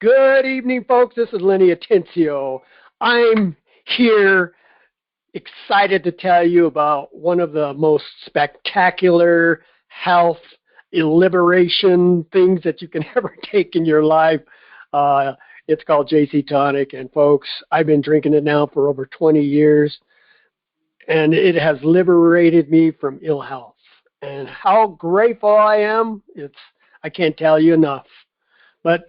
Good evening, folks. This is Lenny Atencio. I'm here excited to tell you about one of the most spectacular health liberation things that you can ever take in your life. It's called JC Tonic. And folks, I've been drinking it now for over 20 years, and it has liberated me from ill health. And how grateful I am, I can't tell you enough. But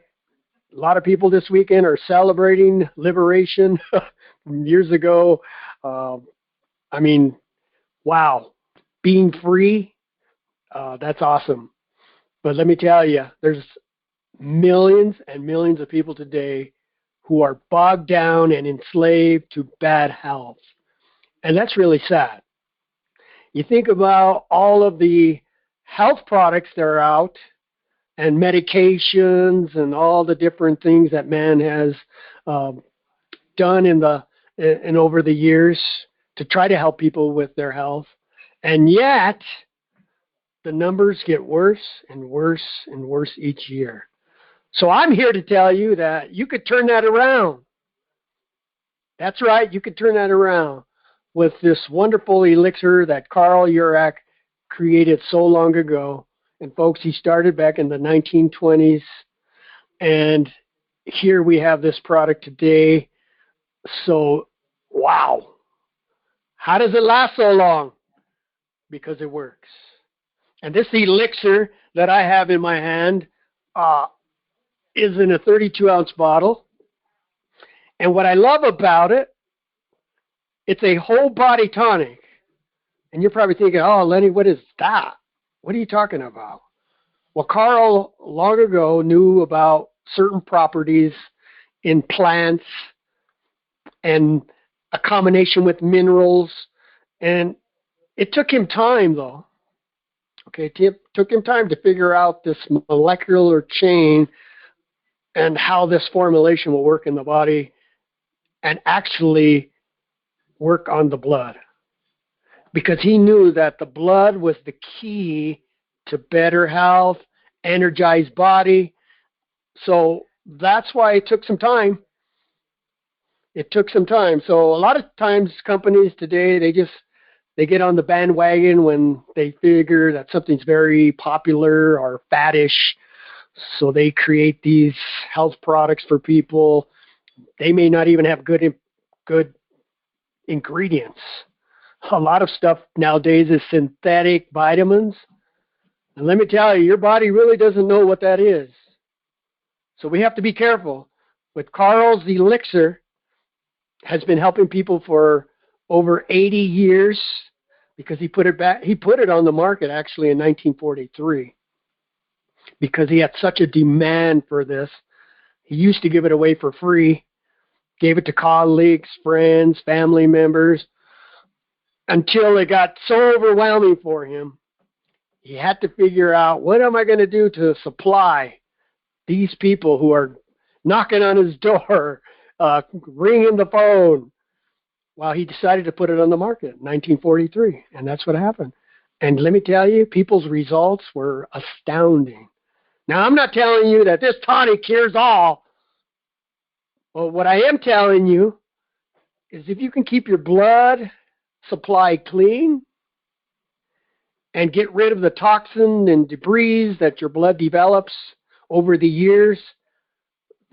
a lot of people this weekend are celebrating liberation from years ago. I mean, wow, being free, that's awesome. But let me tell you, there's millions and millions of people today who are bogged down and enslaved to bad health. And that's really sad. You think about all of the health products that are out and medications and all the different things that man has done in over the years to try to help people with their health. And yet, the numbers get worse and worse and worse each year. So I'm here to tell you that you could turn that around. That's right, you could turn that around with this wonderful elixir that Carl Urach created so long ago. And folks, he started back in the 1920s. And here we have this product today. So, wow. How does it last so long? Because it works. And this elixir that I have in my hand is in a 32-ounce bottle. And what I love about it, it's a whole body tonic. And you're probably thinking, oh, Lenny, what is that? What are you talking about? Well, Carl long ago knew about certain properties in plants and a combination with minerals. And it took him time, though. Okay, it took him time to figure out this molecular chain and how this formulation will work in the body and actually work on the blood. Because he knew that the blood was the key to better health, energized body. So that's why it took some time. It took some time. So a lot of times companies today, they get on the bandwagon when they figure that something's very popular or faddish. So they create these health products for people. They may not even have good ingredients. A lot of stuff nowadays is synthetic vitamins. And let me tell you, your body really doesn't know what that is. So we have to be careful. With Carl's elixir, has been helping people for over 80 years because he put it on the market actually in 1943 because he had such a demand for this. He used to give it away for free, gave it to colleagues, friends, family members, until it got so overwhelming for him. He had to figure out, what am I going to do to supply these people who are knocking on his door, ringing the phone? Well, he decided to put it on the market in 1943, and that's what happened. And let me tell you, people's results were astounding. Now, I'm not telling you that this tonic cures all. Well, what I am telling you is if you can keep your blood supply clean and get rid of the toxin and debris that your blood develops over the years,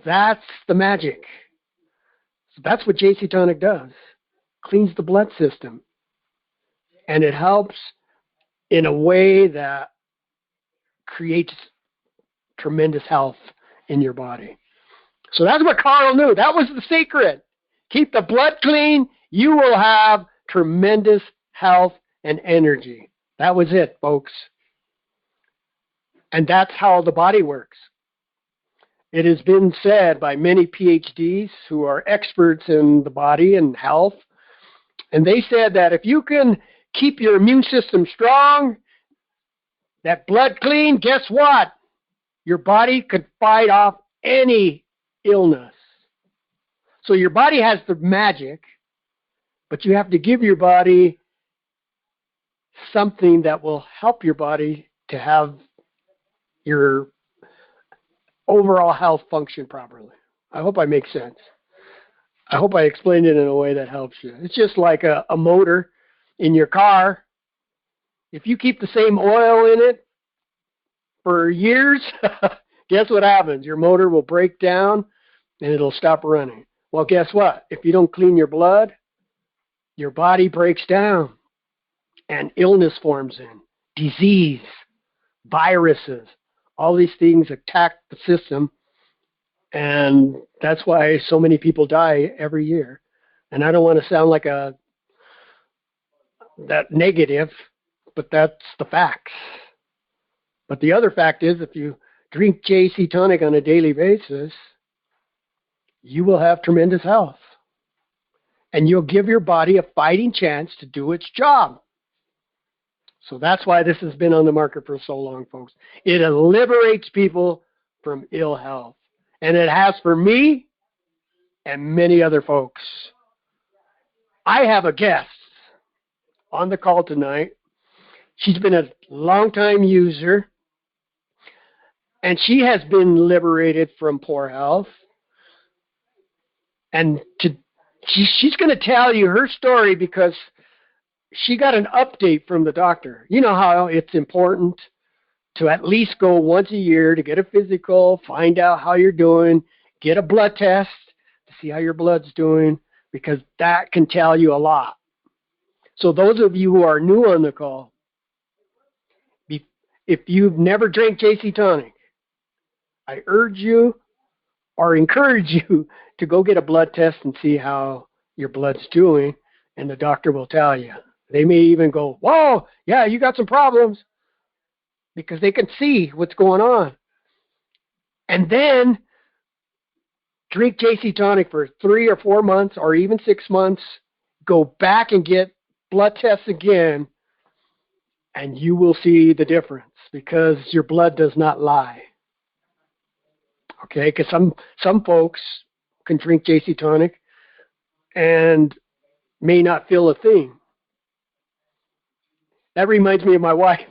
that's the magic. So that's what JC Tonic does. Cleans the blood system. And it helps in a way that creates tremendous health in your body. So that's what Carl knew. That was the secret. Keep the blood clean. You will have tremendous health and energy. That was it, folks. And that's how the body works. It has been said by many PhDs who are experts in the body and health, and they said that if you can keep your immune system strong, that blood clean, guess what? Your body could fight off any illness. So your body has the magic, but you have to give your body something that will help your body to have your overall health function properly. I hope I make sense. I hope I explained it in a way that helps you. It's just like a motor in your car. If you keep the same oil in it for years, guess what happens? Your motor will break down and it'll stop running. Well, guess what? If you don't clean your blood, your body breaks down and illness forms in, disease, viruses, all these things attack the system, and that's why so many people die every year. And I don't want to sound like that negative, but that's the facts. But the other fact is, if you drink JC Tonic on a daily basis, you will have tremendous health. And you'll give your body a fighting chance to do its job. So that's why this has been on the market for so long, folks. It liberates people from ill health. And it has for me and many other folks. I have a guest on the call tonight. She's been a longtime user, and she has been liberated from poor health. And she's going to tell you her story because she got an update from the doctor. You know how it's important to at least go once a year to get a physical, find out how you're doing, get a blood test to see how your blood's doing, because that can tell you a lot. So those of you who are new on the call, if you've never drank JC Tonic, I urge you or encourage you to go get a blood test and see how your blood's doing, and the doctor will tell you. They may even go, whoa, yeah, you got some problems, because they can see what's going on. And then drink JC Tonic for 3 or 4 months or even 6 months. Go back and get blood tests again, and you will see the difference, because your blood does not lie. Okay, because some folks can drink JC Tonic and may not feel a thing. That reminds me of my wife,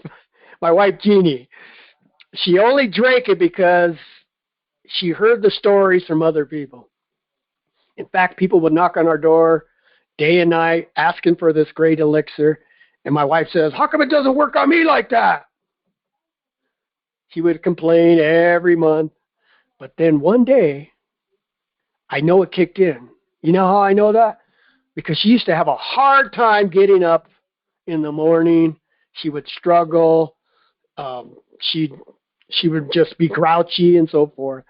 my wife Jeannie. She only drank it because she heard the stories from other people. In fact, people would knock on our door day and night asking for this great elixir, and my wife says, how come it doesn't work on me like that? She would complain every month. But then one day, I know it kicked in. You know how I know that? Because she used to have a hard time getting up in the morning. She would struggle. She would just be grouchy and so forth.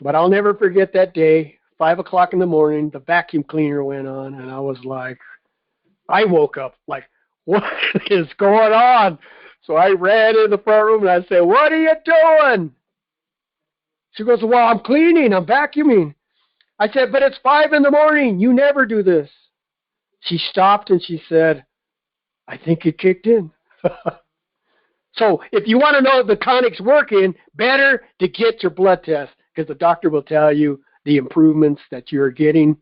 But I'll never forget that day, 5 o'clock in the morning, the vacuum cleaner went on, and I was like, I woke up like, what is going on? So I ran in the front room and I said, what are you doing? She goes, well, I'm cleaning, I'm vacuuming. I said, but it's 5 in the morning. You never do this. She stopped and she said, I think it kicked in. So if you want to know if the tonic's working, better to get your blood test, because the doctor will tell you the improvements that you're getting.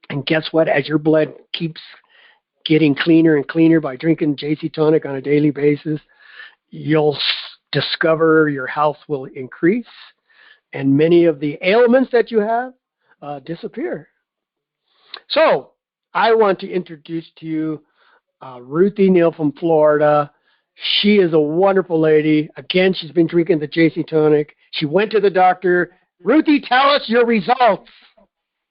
And guess what? As your blood keeps getting cleaner and cleaner by drinking JC Tonic on a daily basis, you'll discover your health will increase, and many of the ailments that you have disappear. So I want to introduce to you Ruthie Neal from Florida. She is a wonderful lady. Again, she's been drinking the JC Tonic. She went to the doctor. Ruthie, tell us your results.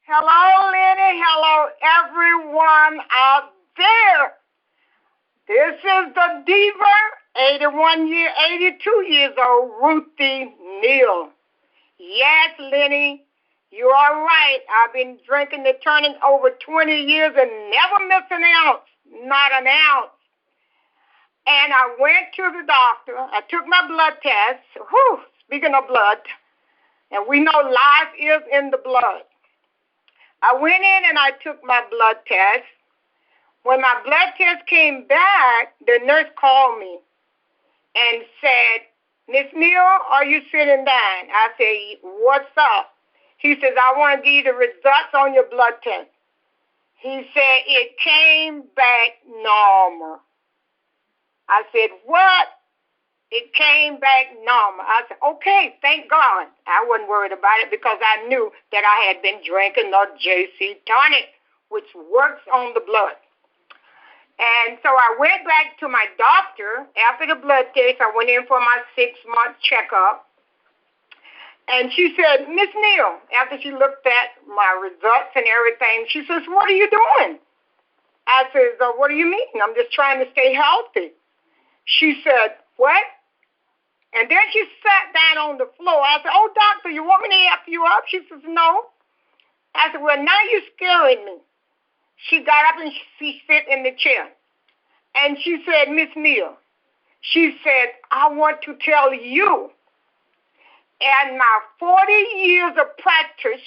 Hello, Lenny. Hello, everyone out there. This is the diva, 82 years old, Ruthie Neal. Yes, Lenny, you are right. I've been drinking the tonic over 20 years and never missed an ounce, not an ounce. And I went to the doctor. I took my blood test. Speaking of blood, and we know life is in the blood. I went in and I took my blood test. When my blood test came back, the nurse called me and said, Miss Neal, are you sitting down? I said, what's up? He says, I want to give you the results on your blood test. He said, it came back normal. I said, what? It came back normal. I said, okay, thank God. I wasn't worried about it because I knew that I had been drinking the JC Tonic, which works on the blood. And so I went back to my doctor. After the blood test, I went in for my 6-month checkup. And she said, Miss Neal, after she looked at my results and everything, she says, what are you doing? I said, what do you mean? I'm just trying to stay healthy. She said, what? And then she sat down on the floor. I said, oh, doctor, you want me to help you up? She says, no. I said, well, now you're scaring me. She got up and she sat in the chair. And she said, Miss Neal, she said, I want to tell you, in my 40 years of practice,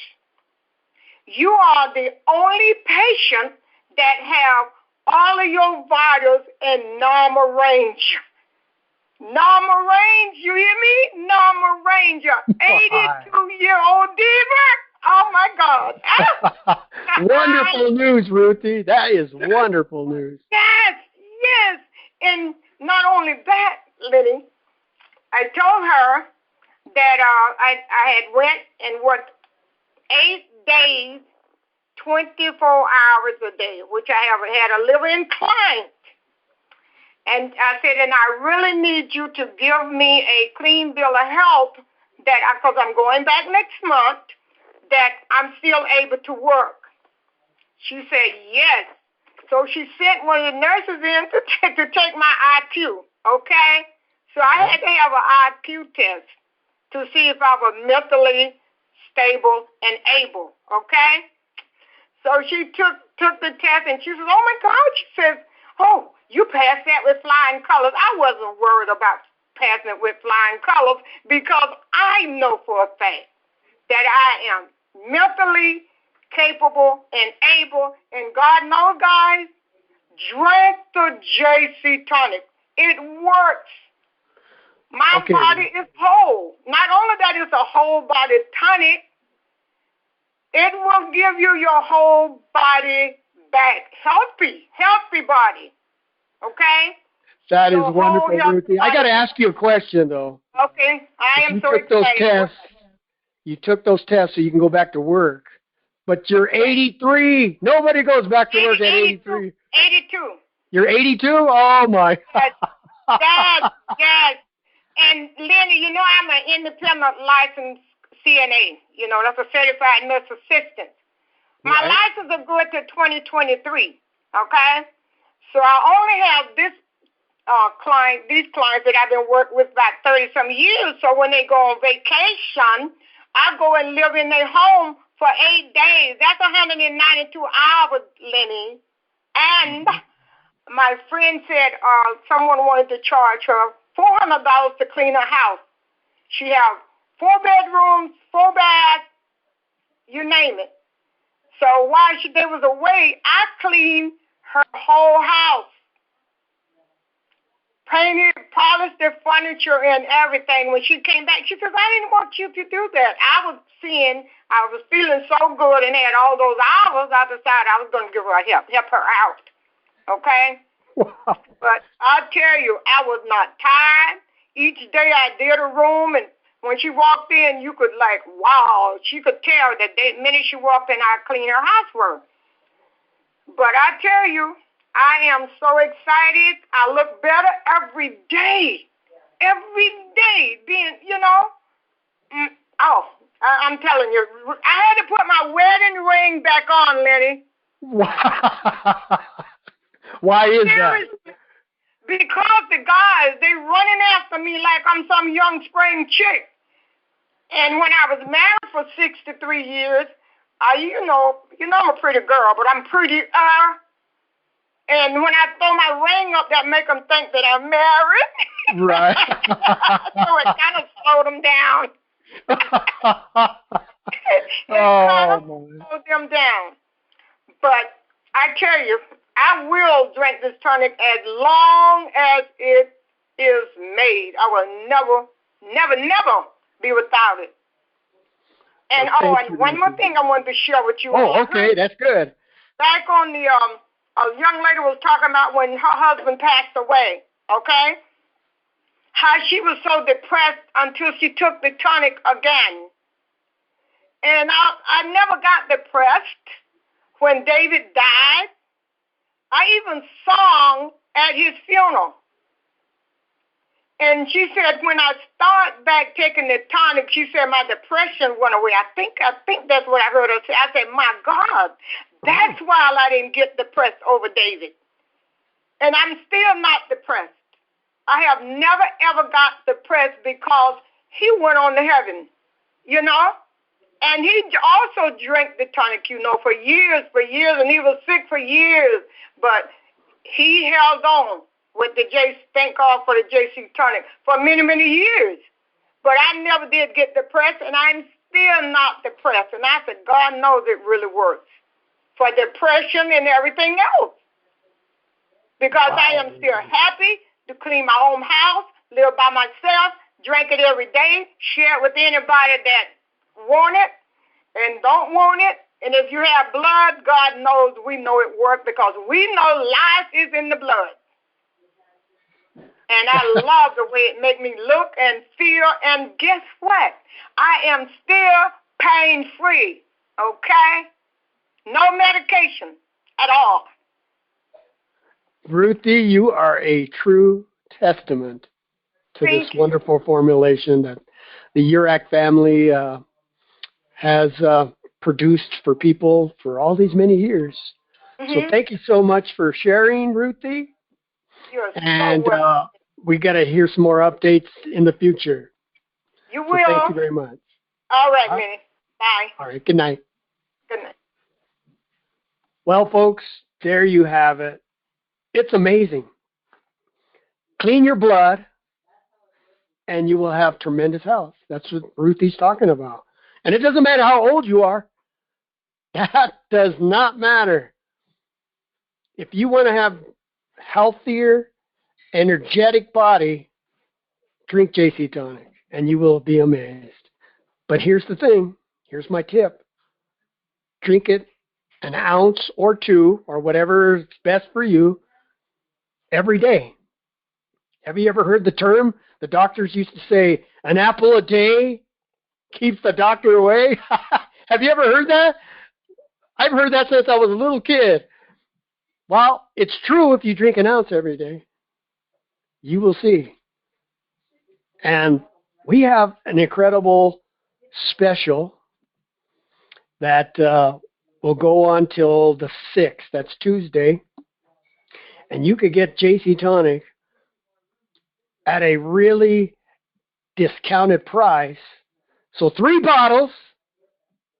you are the only patient that have all of your vitals in normal range. Normal range, you hear me? Normal range. 82-year-old diva. Oh, my God. Wonderful news, Ruthie. That is wonderful news. Yes, yes. And not only that, Lenny, I told her that I had went and worked 8 days, 24 hours a day, which I have had a liver inclined. And I said, and I really need you to give me a clean bill of health that, because I'm going back next month, that I'm still able to work. She said, yes. So she sent one of the nurses in to take my IQ, okay? So I had to have an IQ test to see if I was mentally stable and able, okay? So she took the test, and she says, oh, my God. She says, oh, you passed that with flying colors. I wasn't worried about passing it with flying colors because I know for a fact that I am mentally capable and able. And God knows, guys, drink the JC Tonic. It works. My body is whole. Not only that, it's a whole body tonic, it will give you your whole body back. Healthy body. Okay? That is wonderful, Ruthie. I got to ask you a question, though. Okay. I am so excited. You took those tests so you can go back to work. But you're 83. Nobody goes back to work at 83. 82. You're 82? Oh, my. Yes. And, Lenny, you know I'm an independent licensed CNA. You know, that's a certified nurse assistant. My license is good to 2023, okay? So I only have these clients that I've been working with about 30-some years. So when they go on vacation, I go and live in their home for 8 days. That's 192 hours, Lenny. And my friend said someone wanted to charge her $400 to clean her house. She has 4 bedrooms, 4 baths, you name it. So while there was away, I cleaned her whole house. Painted, polished the furniture and everything. When she came back, she says, I didn't want you to do that. I was feeling so good and had all those hours, I decided I was going to give her help her out. Okay? Wow. But I'll tell you, I was not tired. Each day I did a room, and when she walked in, you could wow, she could tell that the minute she walked in, I cleaned her house for her. But I tell you, I am so excited. I look better every day. Every day. Being, I'm telling you, I had to put my wedding ring back on, Lenny. Wow. Why is Seriously. that? Because the guys, they running after me like I'm some young spring chick. And when I was married for 63 years, I'm a pretty girl, but I'm pretty. And when I throw my ring up, that make them think that I'm married. Right. So it kind of slowed them down. Slowed them down. But I tell you, I will drink this tonic as long as it is made. I will never be without it. And and one more thing I wanted to share with you. Oh, okay, that's good. Back on the a young lady was talking about when her husband passed away. Okay, how she was so depressed until she took the tonic again. And I never got depressed when David died. I even sung at his funeral. And she said, when I start back taking the tonic, she said, my depression went away. I think that's what I heard her say. I said, my God, that's why I didn't get depressed over David. And I'm still not depressed. I have never, ever got depressed because he went on to heaven, you know? And he also drank the tonic, you know, for years, and he was sick for years. But he held on with the JC, thank God for the JC Tonic, for many, many years. But I never did get depressed, and I'm still not depressed. And I said, God knows it really works for depression and everything else. Because wow. I am still happy to clean my own house, live by myself, drink it every day, share it with anybody that want it and don't want it. And if you have blood, God knows we know it works because we know life is in the blood. And I love the way it make me look and feel. And guess what? I am still pain-free, okay? No medication at all. Ruthie, you are a true testament to this wonderful formulation that the Urac family has produced for people for all these many years. So thank you so much for sharing, Ruthie. You're and so welcome. We got to hear some more updates in the future. You will. So thank you very much. All right, Lenny. Bye. All right. Good night. Good night. Well, folks, there you have it. It's amazing. Clean your blood, and you will have tremendous health. That's what Ruthie's talking about. And it doesn't matter how old you are. That does not matter. If you want to have healthier, energetic body, drink JC Tonic, and you will be amazed. But here's the thing. Here's my tip. Drink it an ounce or two, or whatever is best for you, every day. Have you ever heard the term? The doctors used to say, an apple a day keeps the doctor away. Have you ever heard that? I've heard that since I was a little kid. Well, it's true if you drink an ounce every day. You will see. And we have an incredible special that will go on till the 6th. That's Tuesday. And you could get JC Tonic at a really discounted price. So 3 bottles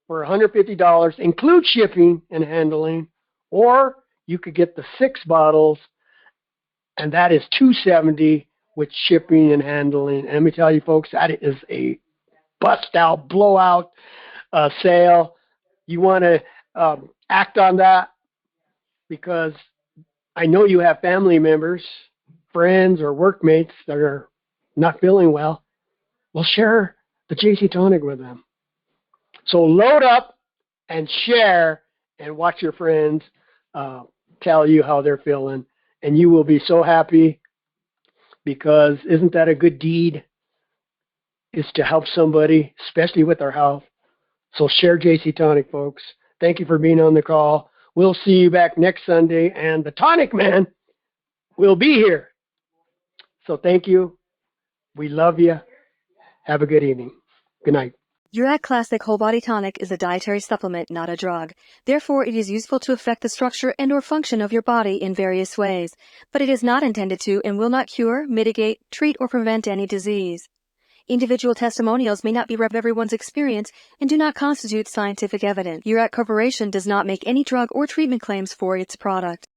for $150 include shipping and handling, or you could get the 6 bottles, and that is $270 with shipping and handling. And let me tell you, folks, that is a bust-out, blowout sale. You want to act on that because I know you have family members, friends, or workmates that are not feeling well. Well, share the JC Tonic with them. So load up and share and watch your friends tell you how they're feeling. And you will be so happy because isn't that a good deed? Is to help somebody, especially with their health. So share JC Tonic, folks. Thank you for being on the call. We'll see you back next Sunday, and the TonicMan will be here. So thank you. We love you. Have a good evening. Good night. Urac Classic Whole Body Tonic is a dietary supplement, not a drug. Therefore, it is useful to affect the structure and/or function of your body in various ways. But it is not intended to and will not cure, mitigate, treat, or prevent any disease. Individual testimonials may not be everyone's experience and do not constitute scientific evidence. Urac Corporation does not make any drug or treatment claims for its product.